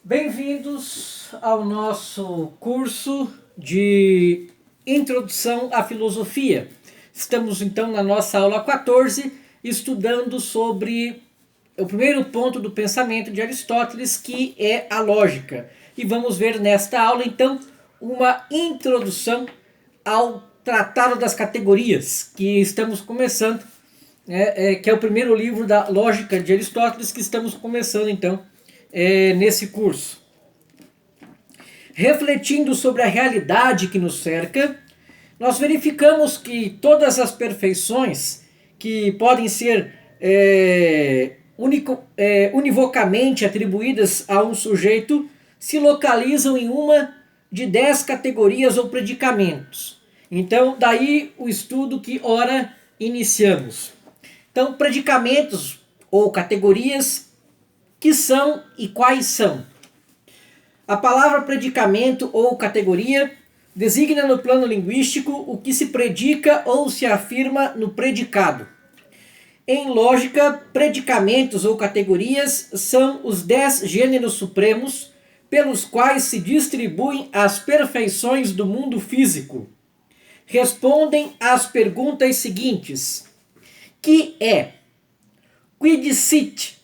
Bem-vindos ao nosso curso de Introdução à Filosofia. Estamos então na nossa aula 14, estudando sobre o primeiro ponto do pensamento de Aristóteles, que é a lógica. E vamos ver nesta aula então uma introdução ao Tratado das Categorias, que estamos começando, que é o primeiro livro da lógica de Aristóteles que estamos começando então nesse curso. Refletindo sobre a realidade que nos cerca, nós verificamos que todas as perfeições que podem ser univocamente atribuídas a um sujeito se localizam em uma de 10 categorias ou predicamentos. Então, daí o estudo que ora iniciamos. Então, predicamentos ou categorias, que são e quais são? A palavra predicamento ou categoria designa no plano linguístico o que se predica ou se afirma no predicado. Em lógica, predicamentos ou categorias são os 10 gêneros supremos pelos quais se distribuem as perfeições do mundo físico. Respondem às perguntas seguintes: que é? Quid sit?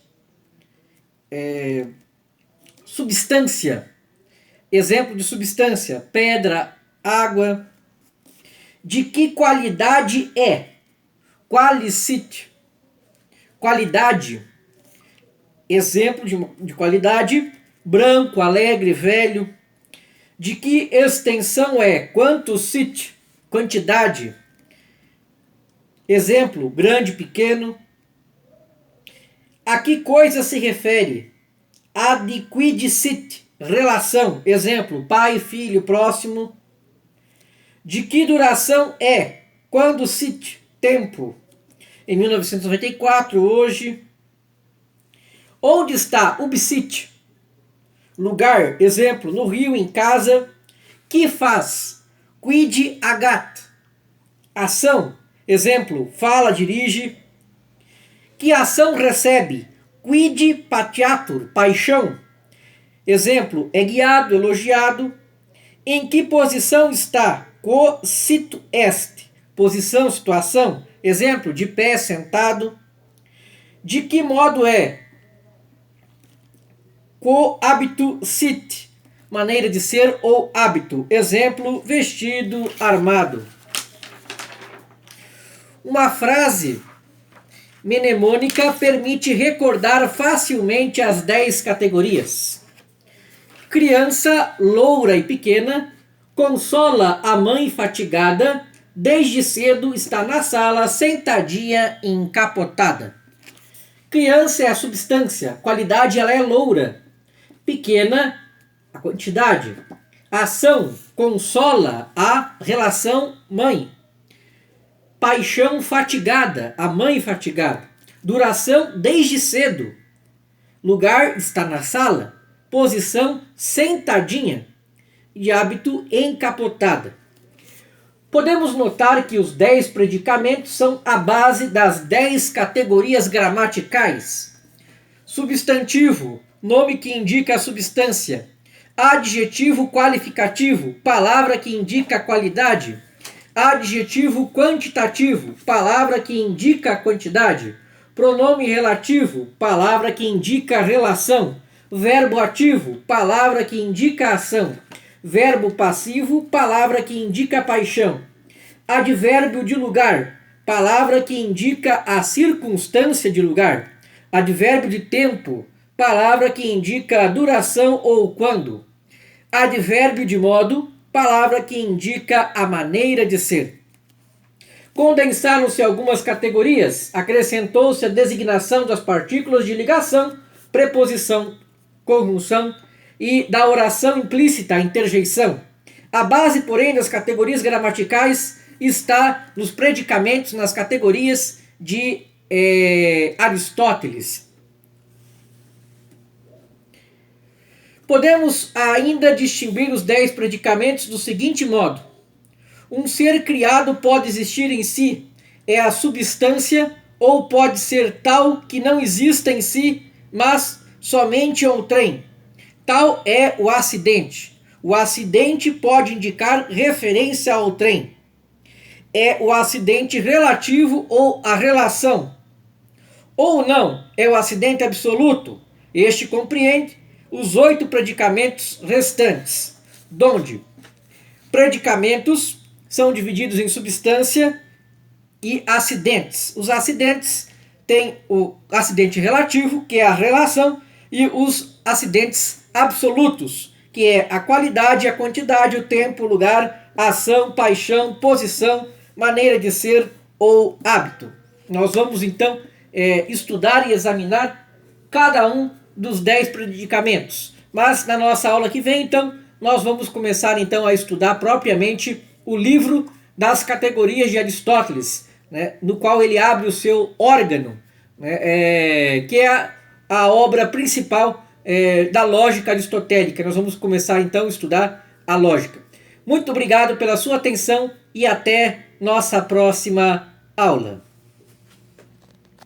Substância. Exemplo de substância: pedra, água. De que qualidade é? Qualicit. Qualidade. Exemplo de qualidade: branco, alegre, velho. De que extensão é? Quantus sit. Quantidade. Exemplo: grande, pequeno. A que coisa se refere? Ad quid sit. Relação. Exemplo: pai, filho, próximo. De que duração é? Quando sit. Tempo. Em 1994, hoje. Onde está? Ubsit. Lugar. Exemplo: no rio, em casa. Que faz? Quid agat. Ação. Exemplo: fala, dirige. Que ação recebe? Quid patiatur. Paixão. Exemplo: é guiado, elogiado. Em que posição está? Quo situ est. Posição, situação. Exemplo: de pé, sentado. De que modo é? Quo habitu sit. Maneira de ser ou hábito. Exemplo: vestido, armado. Uma frase mnemônica permite recordar facilmente as 10 categorias. Criança loura e pequena consola a mãe fatigada, desde cedo está na sala sentadinha encapotada. Criança é a substância, qualidade ela é loura. Pequena, a quantidade. Ação, consola, a relação mãe. Paixão, fatigada, a mãe fatigada. Duração, desde cedo. Lugar, está na sala. Posição, sentadinha. De hábito, encapotada. Podemos notar que os 10 predicamentos são a base das 10 categorias gramaticais. Substantivo, nome que indica a substância. Adjetivo qualificativo, palavra que indica a qualidade. Adjetivo quantitativo, palavra que indica a quantidade. Pronome relativo, palavra que indica a relação. Verbo ativo, palavra que indica a ação. Verbo passivo, palavra que indica a paixão. Advérbio de lugar, palavra que indica a circunstância de lugar. Advérbio de tempo, palavra que indica a duração ou quando. Advérbio de modo, palavra que indica a maneira de ser. Condensaram-se algumas categorias, acrescentou-se a designação das partículas de ligação, preposição, conjunção e da oração implícita, a interjeição. A base, porém, das categorias gramaticais está nos predicamentos, nas categorias de Aristóteles. Podemos ainda distinguir os 10 predicamentos do seguinte modo: um ser criado pode existir em si, é a substância, ou pode ser tal que não exista em si, mas somente outrem. tal é o acidente. O acidente pode indicar referência ao trem. É o acidente relativo ou a relação. Ou não, é o acidente absoluto. Este compreende os 8 predicamentos restantes, donde predicamentos são divididos em substância e acidentes. Os acidentes têm o acidente relativo, que é a relação, e os acidentes absolutos, que é a qualidade, a quantidade, o tempo, o lugar, a ação, paixão, posição, maneira de ser ou hábito. Nós vamos então estudar e examinar cada um dos 10 predicamentos. Mas na nossa aula que vem, então, nós vamos começar então a estudar propriamente o livro das categorias de Aristóteles, né, no qual ele abre o seu órgano, né, que é a obra principal da lógica aristotélica. Nós vamos começar então a estudar a lógica. Muito obrigado pela sua atenção e até nossa próxima aula.